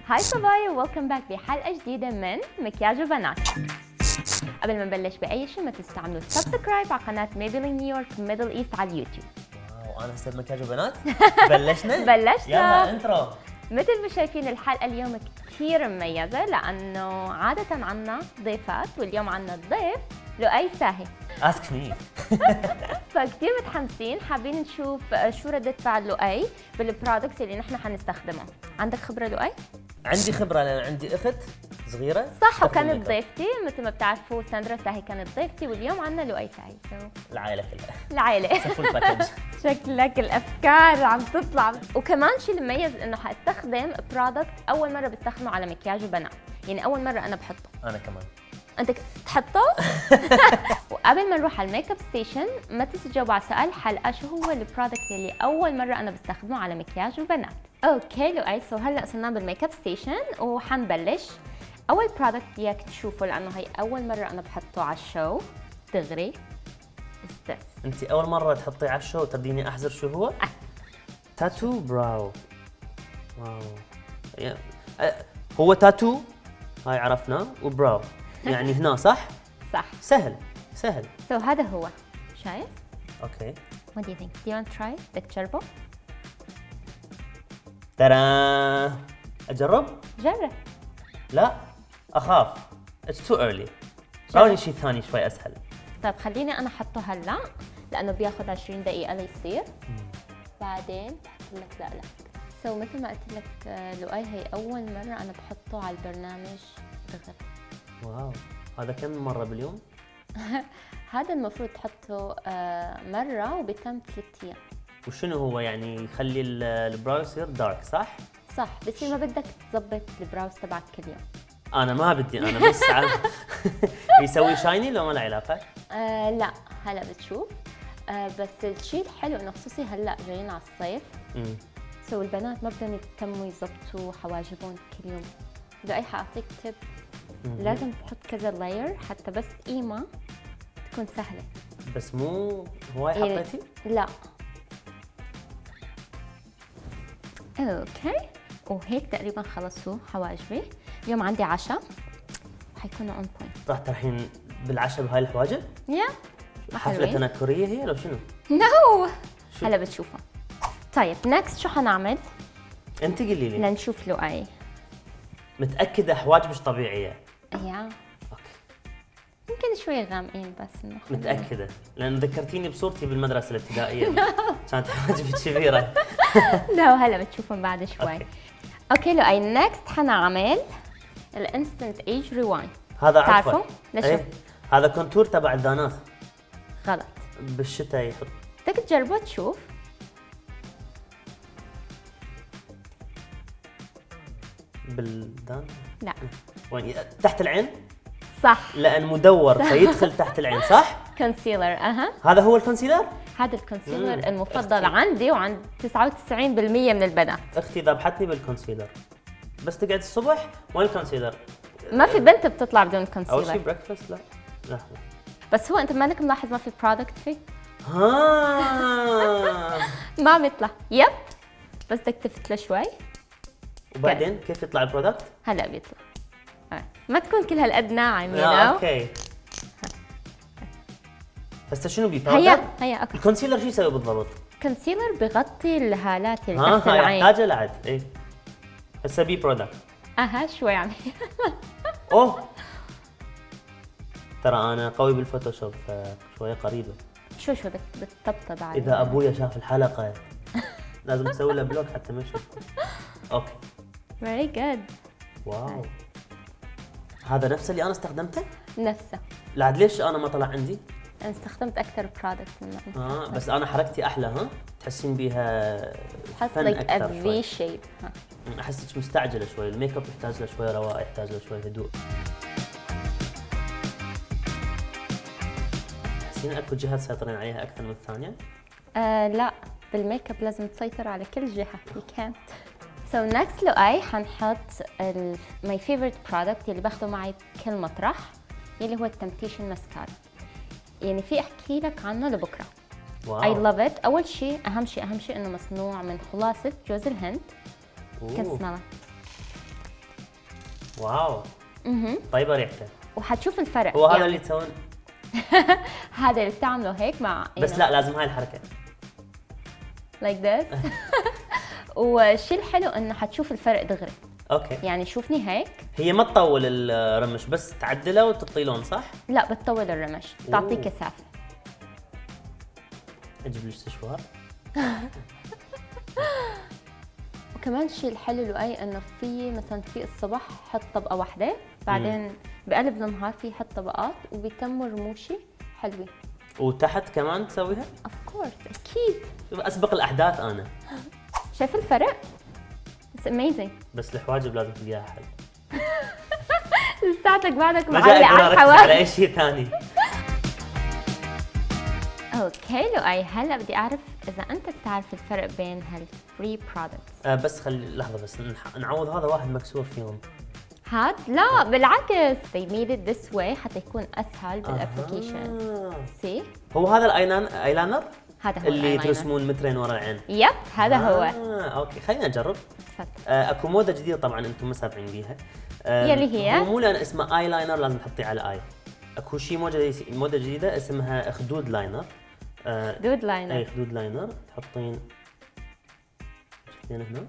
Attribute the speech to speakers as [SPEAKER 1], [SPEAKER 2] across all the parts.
[SPEAKER 1] هاي صبايا وويلكم باك بحلقة جديدة من مكياج وبنات. قبل ما نبلش بأي شيء ما تنسوا تعملوا سبسكرايب على قناة ميبلين نيويورك ميدل ايست على اليوتيوب.
[SPEAKER 2] واو انا هسه مكياج وبنات. بلشنا؟
[SPEAKER 1] بلشنا.
[SPEAKER 2] يلا انترو.
[SPEAKER 1] مثل ما شايفين الحلقة اليوم كثير مميزة لأنه عادة عنا ضيفات واليوم عنا الضيف لؤي ساهي.
[SPEAKER 2] اسك مي.
[SPEAKER 1] فكتير متحمسين حابين نشوف شو ردة فعل لؤي بالبرودكتس اللي نحن حنستخدمها. عندك خبرة لؤي؟
[SPEAKER 2] عندي خبره لان عندي اخت صغيره
[SPEAKER 1] صح وكانت ضيفتي مثل ما بتعرفوا ساندرا ساهي كانت ضيفتي واليوم عندنا لؤي ساهي.
[SPEAKER 2] العائله كلها
[SPEAKER 1] العائلة.
[SPEAKER 2] فول باكج.
[SPEAKER 1] شكلك الافكار عم تطلع. وكمان شيء المميز انه حاستخدم برودكت اول مره بستخدمه على مكياج وبنات، يعني اول مره انا بحطه.
[SPEAKER 2] انا كمان.
[SPEAKER 1] انت تحطه؟ وقبل ما نروح على الميك اب ستيشن ما تنسوا تجاوبوا على سؤال الحلقه، شو هو البرودكت اللي اول مره انا بستخدمه على مكياج وبنات. اوكي لؤي، سو هلا صرنا بالميك اب ستيشن وحنبلش. اول برودكت بدك تشوفه لانه هي اول مره انا بحطه على الشو دغري. استس
[SPEAKER 2] انت اول مره تحطيه على الشو تبديني احذر شو هو؟ تاتو براو. واو. هو تاتو هاي عرفنا وبراو يعني هنا صح؟
[SPEAKER 1] صح.
[SPEAKER 2] سهل سهل.
[SPEAKER 1] سو هذا هو، شايف؟
[SPEAKER 2] اوكي.
[SPEAKER 1] What do you think? Do you want to try? بدك تجربه؟
[SPEAKER 2] ترى اجرب؟
[SPEAKER 1] جرب.
[SPEAKER 2] لا اخاف. It's too early. راوني شيء ثاني شوي اسهل.
[SPEAKER 1] طيب خليني انا احطه هلا لانه بياخذ 20 دقيقة ليصير. بعدين بحط لك لا. سو مثل ما قلت لك لؤي هي اول مرة انا بحطه على البرنامج دغري.
[SPEAKER 2] واو، هذا كم مرة باليوم؟
[SPEAKER 1] هذا المفروض تحطه مرة وبتم 3 ايام.
[SPEAKER 2] وشنو هو يعني يخلي البراو يصير دارك صح؟
[SPEAKER 1] صح، بس ما بدك تظبط البراوز تبعك كل يوم.
[SPEAKER 2] انا ما بدي، انا بس يسوي شايني لو ما له علاقة؟
[SPEAKER 1] لا هلا بتشوف. بس الشيء الحلو انه خصوصي هلا جايين على الصيف. سو البنات ما بدهم يهتموا يظبطوا حواجبهم كل يوم. لؤي حاعطيك تب، لازم تحط كذا لاير حتى بس قيمة تكون سهلة.
[SPEAKER 2] بس مو هواي حطيتي؟
[SPEAKER 1] لا. اوكي، وهيك تقريبا خلصوا حواجبي. اليوم عندي عشاء حيكونوا اون بوينت.
[SPEAKER 2] راح تروحين بالعشاء بهاي الحواجب؟
[SPEAKER 1] يا
[SPEAKER 2] حفلة تنكرية هي لو شنو؟
[SPEAKER 1] نو هلا بتشوفها. طيب نكست شو حنعمل؟
[SPEAKER 2] انت قولي لي.
[SPEAKER 1] لنشوف لؤي.
[SPEAKER 2] متأكدة حواجبك طبيعية؟
[SPEAKER 1] يا
[SPEAKER 2] اوكي.
[SPEAKER 1] يمكن شوي غامقين بس انه
[SPEAKER 2] متأكدة؟ لأن ذكرتيني بصورتي بالمدرسة الابتدائية. كانت حواجبي كبيرة.
[SPEAKER 1] لا وهلا بتشوفهم بعد شوي. اوكي لؤي، نكست حنعمل الانستنت ايج ريوايند.
[SPEAKER 2] هذا
[SPEAKER 1] تعرفوا؟
[SPEAKER 2] عفوا.
[SPEAKER 1] ليش؟
[SPEAKER 2] ايه؟ هذا كونتور تبع الذانات.
[SPEAKER 1] غلط.
[SPEAKER 2] بالشتاء يحط.
[SPEAKER 1] بدك تجربه تشوف.
[SPEAKER 2] بالدان؟
[SPEAKER 1] لا.
[SPEAKER 2] وين؟ تحت العين؟
[SPEAKER 1] صح.
[SPEAKER 2] لأن مدور فيدخل تحت العين صح؟
[SPEAKER 1] كونسيلر.
[SPEAKER 2] هذا هو الكونسيلر؟
[SPEAKER 1] هذا الكونسيلر المفضل عندي وعند 99% من البنات.
[SPEAKER 2] اختي ذبحتني بالكونسيلر. بس تقعد الصبح وين الكونسيلر؟
[SPEAKER 1] ما في بنت بتطلع بدون
[SPEAKER 2] اول شيء
[SPEAKER 1] كونسيلر.
[SPEAKER 2] بريكفاست. لا لحظه.
[SPEAKER 1] بس هو انت مالك ملاحظ ما في برودكت فيه؟ ما بيطلع. يب، بس بدك تفتله شوي.
[SPEAKER 2] وبعدين كيف يطلع البرودكت؟
[SPEAKER 1] هلا بيطلع. ما تكون كل هالقد ناعم
[SPEAKER 2] اوكي. هسه شنو بي
[SPEAKER 1] هيا اوكي.
[SPEAKER 2] الكونسيلر شو يسوي بالضبط؟
[SPEAKER 1] كونسيلر بغطي الهالات اللي تحت العين.
[SPEAKER 2] يحتاجه لعد. ايه هسه بي برودكت.
[SPEAKER 1] شوي يعني.
[SPEAKER 2] اوه ترى انا قوي بالفوتوشوب فشويه قريبه.
[SPEAKER 1] شو بتطبطب على
[SPEAKER 2] اذا ابويا شاف الحلقه لازم اسوي له بلوك حتى ما يشوف. اوكي.
[SPEAKER 1] فيري جود.
[SPEAKER 2] واو، هذا نفس اللي انا استخدمته؟
[SPEAKER 1] نفسه.
[SPEAKER 2] لا عاد ليش انا ما طلع عندي؟
[SPEAKER 1] انا استخدمت اكثر برودكت من انت.
[SPEAKER 2] بس انا حركتي احلى. تحسين بيها
[SPEAKER 1] حط
[SPEAKER 2] فن
[SPEAKER 1] لك
[SPEAKER 2] اكثر
[SPEAKER 1] في شيب.
[SPEAKER 2] احسك مستعجله شوي. الميك اب يحتاج له شوي رواق، يحتاج له شوي هدوء. تحسين اكو جهه تسيطرين عليها اكثر من الثانيه؟
[SPEAKER 1] لا، بالميك اب لازم تسيطر على كل جهه. you can't. So next لؤي حنحط my favorite product اللي باخده معي بكل مطرح، اللي هو التمتيشن ماسكارا. يعني في احكي لك عنه لبكره. I love it. اول شيء اهم شيء انه مصنوع من خلاصه جوز الهند. كان سمعها
[SPEAKER 2] واو. طيبه ريحته.
[SPEAKER 1] وحتشوف الفرق.
[SPEAKER 2] هو هذا اللي تسوون؟
[SPEAKER 1] هذا اللي بتعمله هيك مع
[SPEAKER 2] بس لا لازم هاي الحركه
[SPEAKER 1] like this. والشيء الحلو انه حتشوف الفرق دغري.
[SPEAKER 2] اوكي.
[SPEAKER 1] يعني شوفني هيك.
[SPEAKER 2] هي ما تطول الرمش بس تعدله وتعطي لون صح؟
[SPEAKER 1] لا بتطول الرمش، بتعطيه كثافه.
[SPEAKER 2] اجيب لي استشوار.
[SPEAKER 1] وكمان الشيء الحلو لؤي انه في مثلا في الصبح حط طبقه واحده، بعدين بقلب النهار في حط طبقات وبيتموا رموشي حلوه.
[SPEAKER 2] وتحت كمان تسويها؟
[SPEAKER 1] اوف كورس اكيد.
[SPEAKER 2] اسبق الاحداث انا.
[SPEAKER 1] شايف الفرق؟ اتس اميزنج.
[SPEAKER 2] بس الحواجب لازم تلقاها حل.
[SPEAKER 1] لساتك بعدك
[SPEAKER 2] ما
[SPEAKER 1] معلق على الحواجب.
[SPEAKER 2] على اي شيء ثاني.
[SPEAKER 1] اوكي لؤي، هلا بدي اعرف اذا انت بتعرف الفرق بين هالفري برودكتس.
[SPEAKER 2] بس خلي لحظه بس نعوض هذا واحد مكسور فيهم.
[SPEAKER 1] هاد لا بالعكس they made it this way حتى يكون اسهل بالابلكيشن. سي
[SPEAKER 2] هو هذا الايلاينر
[SPEAKER 1] هذا هو
[SPEAKER 2] اللي
[SPEAKER 1] الأيلاينر.
[SPEAKER 2] ترسمون مترين ورا العين.
[SPEAKER 1] يب هذا هو.
[SPEAKER 2] اوكي خلينا نجرب.
[SPEAKER 1] تفضل.
[SPEAKER 2] اكو موضه جديده طبعا انتم ما سامعين بيها.
[SPEAKER 1] يلي هي؟
[SPEAKER 2] هو مو لان اسمه ايلاينر لازم تحطيه على اي. اكو شيء موضه جديده اسمها خدود لاينر.
[SPEAKER 1] خدود لاينر.
[SPEAKER 2] اي خدود لاينر تحطين هنا.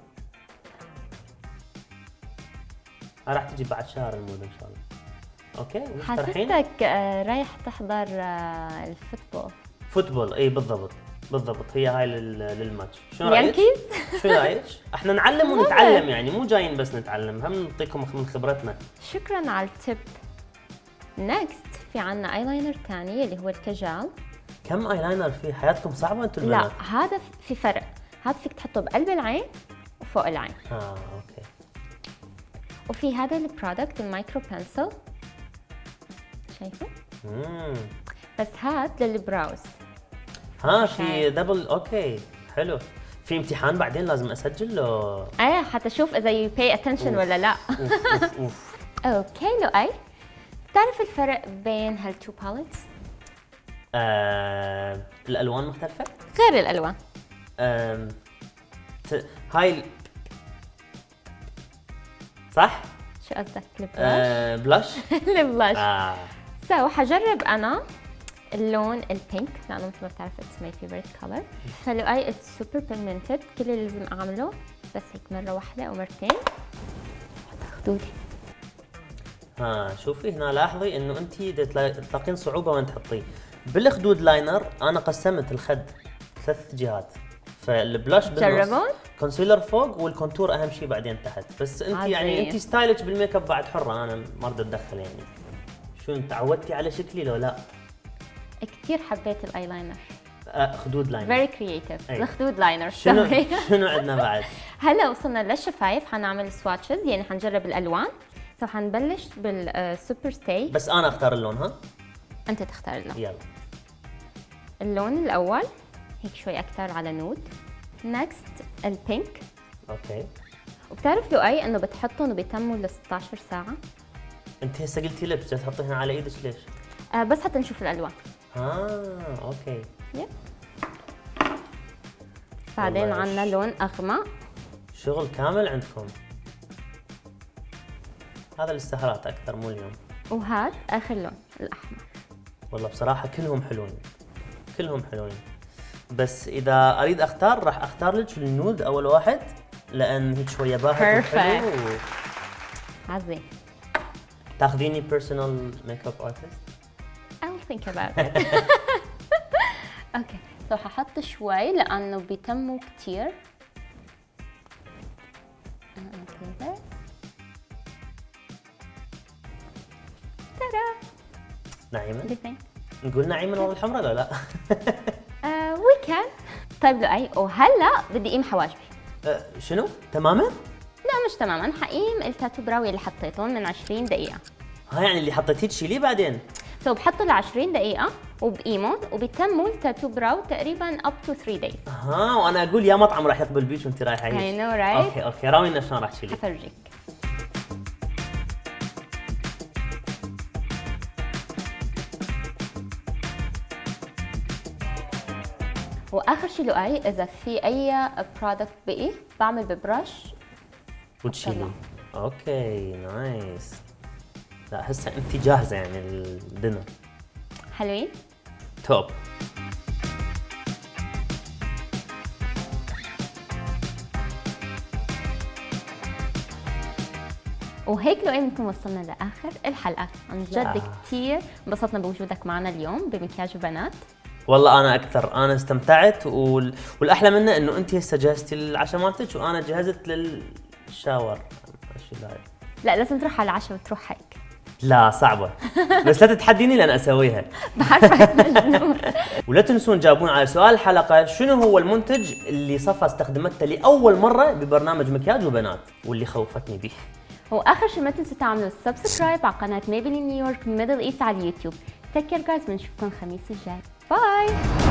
[SPEAKER 2] راح تجي بعد شهر الموضه ان شاء الله. اوكي مقترحين؟
[SPEAKER 1] حسيتك رايح تحضر الفوتبول.
[SPEAKER 2] فوتبول اي بالضبط. هي هاي للماتش. شنو رايك؟
[SPEAKER 1] يانكيز.
[SPEAKER 2] شنو رايك؟ احنا نعلم ونتعلم يعني مو جايين بس نتعلم، هم نعطيكم من خبرتنا.
[SPEAKER 1] شكرا على التب. نكست في عنا ايلاينر ثاني اللي هو الكجال.
[SPEAKER 2] كم ايلاينر في حياتكم صعبه انتم
[SPEAKER 1] لا
[SPEAKER 2] البنات؟
[SPEAKER 1] هذا في فرق، هذا فيك تحطه بقلب العين وفوق العين.
[SPEAKER 2] اوكي.
[SPEAKER 1] وفي هذا البرودكت المايكرو بنسل، شايفه؟ بس هاد للبراوز.
[SPEAKER 2] في دبل. اوكي حلو. في امتحان بعدين لازم اسجل له.
[SPEAKER 1] ايه حتى اشوف اذا يو باي اتنشن ولا لا.
[SPEAKER 2] أوف.
[SPEAKER 1] اوكي لؤي، بتعرف الفرق بين هالتو باليتس؟
[SPEAKER 2] الالوان مختلفه؟
[SPEAKER 1] غير الالوان.
[SPEAKER 2] هاي صح؟
[SPEAKER 1] شو قصدك؟ البلاش؟
[SPEAKER 2] بلاش؟
[SPEAKER 1] البلاش. سو حجرب انا اللون البينك لانه مثل ما بتعرف اتس ماي فيفورت كولر. فلؤي اتس سوبر بيجمنتد، كل اللي لازم اعمله بس هيك مره واحده او مرتين خدودي.
[SPEAKER 2] شوفي هنا لاحظي انه انت تلاقين صعوبه وين تحطيه. بالخدود لاينر انا قسمت الخد 3 جهات، فالبلاش بالنص،
[SPEAKER 1] جربون؟
[SPEAKER 2] كونسيلر فوق والكونتور اهم شيء بعدين تحت. بس انت يعني انت ستايلك بالميك اب بعد حره، انا ما اريد اتدخل يعني. شو انت تعودتي على شكلي لو لا؟
[SPEAKER 1] كثير حبيت الايلاينر.
[SPEAKER 2] خدود لاينر
[SPEAKER 1] فيري كرييتيف. الخدود لاينر.
[SPEAKER 2] شنو عندنا بعد؟
[SPEAKER 1] هلا وصلنا للشفايف، حنعمل سواتشز يعني حنجرب الالوان. سو حنبلش بالسوبر ستاي.
[SPEAKER 2] بس انا اختار اللون. ها
[SPEAKER 1] انت تختار اللون.
[SPEAKER 2] يلا.
[SPEAKER 1] اللون الاول هيك شوي اكثر على نود. نكست البينك.
[SPEAKER 2] اوكي.
[SPEAKER 1] وبتعرف لؤي انه بتحطهم وبيتموا ل 16 ساعه.
[SPEAKER 2] انت هسه قلتي لبس تحطيها على ايدك ليش؟
[SPEAKER 1] بس حتى نشوف الالوان.
[SPEAKER 2] اوكي.
[SPEAKER 1] بعدين عندنا لون اغمق.
[SPEAKER 2] شغل كامل عندكم. هذا الاستهارات اكثر مو اليوم.
[SPEAKER 1] وهذا اخر لون الاحمر.
[SPEAKER 2] والله بصراحه كلهم حلوين. بس اذا اريد اختار راح اختار لك النود اول واحد لان هيك شويه باهت وحلو.
[SPEAKER 1] عظيم.
[SPEAKER 2] تاخذيني بيرسونال ميك اب ارتست؟
[SPEAKER 1] I'll think about it. اوكي سو ححط شوي لانه بيتموا كثير. كذا. ترى
[SPEAKER 2] نعيمه؟
[SPEAKER 1] what do you think؟
[SPEAKER 2] نقول نعيمه والله الحمراء ولا لا؟
[SPEAKER 1] we can. طيب لؤي وهلا بدي اقيم حواجبي.
[SPEAKER 2] شنو؟ تماما؟
[SPEAKER 1] لا مش تماما، حقيم التاتو براوي اللي حطيتهم من 20 دقيقة.
[SPEAKER 2] يعني اللي حطيتيه تشيليه بعدين؟
[SPEAKER 1] سو بحطه ل 20 دقيقة وبقيمهم وبيتموا التاتو براو تقريبا up to 3 days.
[SPEAKER 2] وانا اقول يا مطعم راح يقبل بيك وانت رايحه هيك.
[SPEAKER 1] I know right؟
[SPEAKER 2] اوكي راوينا شلون راح تشيليه.
[SPEAKER 1] حفرجيك. واخر شيء لؤي اذا في اي برودكت بقي بعمل ببرش
[SPEAKER 2] وتشيليه. اوكي نايس. لا هسه انت جاهزه يعني الدينر.
[SPEAKER 1] حلوين.
[SPEAKER 2] توب.
[SPEAKER 1] وهيك لو بنكون وصلنا لاخر الحلقه. عن جد
[SPEAKER 2] لا.
[SPEAKER 1] كثير انبسطنا بوجودك معنا اليوم بمكياج وبنات.
[SPEAKER 2] والله انا اكثر، انا استمتعت والاحلى منه انه انت هسه جهزتي العشاء مالتك وانا جهزت للشاور. شو ذاك؟
[SPEAKER 1] لا لازم تروح على العشاء وتروح هيك.
[SPEAKER 2] لا صعبه بس لا تتحديني لان اسويها.
[SPEAKER 1] بعرفك مجنون.
[SPEAKER 2] ولا تنسون تجاوبون على سؤال الحلقه، شنو هو المنتج اللي صفا استخدمته لاول مره ببرنامج مكياج وبنات واللي خوفتني به.
[SPEAKER 1] واخر شيء ما تنسوا تعملوا سبسكرايب على قناه ميبلين نيويورك ميدل ايست على اليوتيوب. تيك كير جايز، بنشوفكم الخميس الجاي. باي.